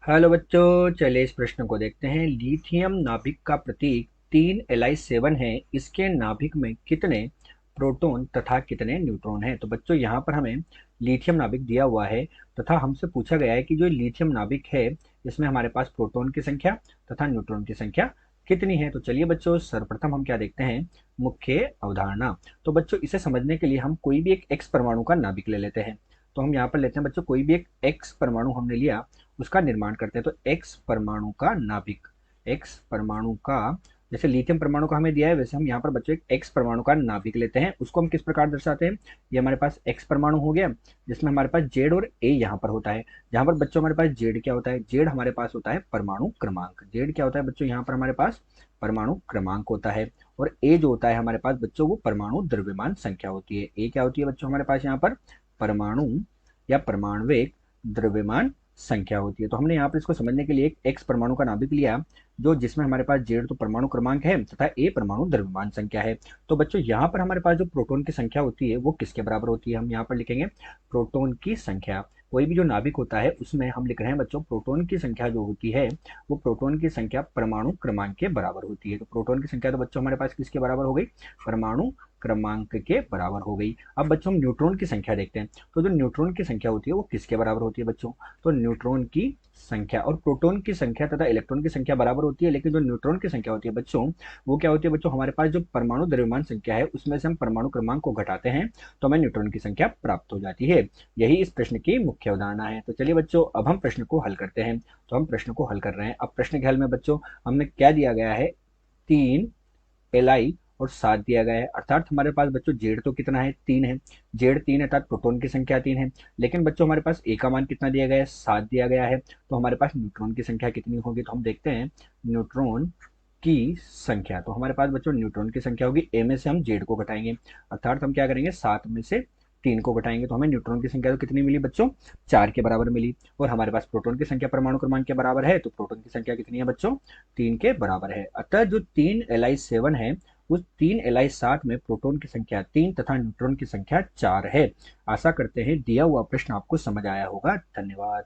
Hello बच्चों, चलिए इस प्रश्न को देखते हैं। लिथियम नाभिक का प्रतीक 3Li7 है। इसके नाभिक में कितने प्रोटॉन तथा कितने न्यूट्रॉन हैं? तो बच्चों यहाँ पर हमें लिथियम नाभिक दिया हुआ है तथा हमसे पूछा गया है कि जो लिथियम नाभिक है इसमें हमारे पास प्रोटॉन की संख्या तथा न्यूट्रॉन की संख्या कितनी है। तो चलिए बच्चों, सर्वप्रथम हम क्या देखते हैं, मुख्य अवधारणा। तो बच्चों इसे समझने के लिए हम कोई भी एक एक्स परमाणु का नाभिक ले लेते हैं। तो हम यहाँ पर लेते हैं बच्चों, कोई भी एक एक्स परमाणु हमने लिया, उसका निर्माण करते हैं। तो एक्स परमाणु का नाभिक, एक्स परमाणु का, जैसे लिथियम परमाणु का हमें दिया है वैसे हम यहाँ पर बच्चों एक एक्स परमाणु का नाभिक लेते हैं। उसको हम किस प्रकार दर्शाते हैं, ये हमारे पास एक्स परमाणु हो गया जिसमें हमारे पास जेड और ए यहाँ पर होता है। जहाँ पर बच्चों हमारे पास जेड क्या होता है, जेड हमारे पास होता है परमाणु क्रमांक। जेड क्या होता है बच्चों, यहाँ पर हमारे पास परमाणु क्रमांक होता है। और ए जो होता है हमारे पास बच्चों, वो परमाणु द्रव्यमान संख्या होती है। ए क्या होती है बच्चों हमारे पास यहाँ पर, परमाणु या परमाणविक द्रव्यमान संख्या होती है। तो हमने यहाँ पर इसको समझने के लिए एक एक्स परमाणु का नाभिक लिया, जो जिसमें हमारे पास जेड तो परमाणु क्रमांक है तथा ए परमाणु द्रव्यमान संख्या है। तो बच्चों यहाँ पर हमारे पास जो प्रोटॉन की संख्या होती है वो किसके बराबर होती है, हम यहाँ पर लिखेंगे प्रोटॉन की संख्या। कोई भी जो नाभिक होता है उसमें हम लिख रहे हैं बच्चों, प्रोटॉन की संख्या जो होती है वो प्रोटॉन की संख्या परमाणु क्रमांक के बराबर होती है। तो प्रोटॉन की संख्या तो बच्चों हमारे पास किसके बराबर हो गई, परमाणु क्रमांक के बराबर हो गई। अब बच्चों हम न्यूट्रॉन की संख्या देखते हैं। तो जो न्यूट्रॉन की संख्या होती है वो किसके बराबर होती है बच्चों, तो न्यूट्रॉन की संख्या और प्रोटॉन की संख्या तथा इलेक्ट्रॉन की संख्या बराबर होती है, लेकिन जो न्यूट्रॉन की संख्या होती है बच्चों, वो क्या होती है बच्चों, हमारे पास जो परमाणु द्रव्यमान संख्या है उसमें से हम परमाणु क्रमांक को घटाते हैं तो हमें न्यूट्रॉन की संख्या प्राप्त हो जाती है। यही इस प्रश्न की मुख्य अवधारणा है। तो चलिए बच्चों, अब हम प्रश्न को हल करते हैं। तो हम प्रश्न को हल कर रहे हैं। अब प्रश्न के हल में बच्चों हमने क्या दिया गया है, 3Li और 7 दिया गया है। अर्थात हमारे पास बच्चों जेड तो कितना है, 3 है। जेड 3 अर्थात प्रोटॉन की संख्या 3 है। लेकिन बच्चों हमारे पास ए का मान कितना दिया गया है, 7 दिया गया है। तो हमारे पास न्यूट्रॉन की संख्या कितनी होगी, तो हम देखते हैं न्यूट्रॉन की संख्या। तो हमारे पास बच्चों न्यूट्रॉन की संख्या होगी, ए में से हम जेड को घटाएंगे, अर्थात हम क्या करेंगे, 7 में से 3 को घटाएंगे तो हमें न्यूट्रॉन की संख्या तो कितनी मिली बच्चों, 4 के बराबर मिली। और हमारे पास प्रोटॉन की संख्या परमाणु क्रमांक के बराबर है, तो प्रोटॉन की संख्या कितनी है बच्चों, 3 के बराबर है। अतः जो 3Li7 है उस 3Li7 में प्रोटॉन की संख्या 3 तथा न्यूट्रॉन की संख्या 4 है। आशा करते हैं दिया हुआ प्रश्न आपको समझ आया होगा। धन्यवाद।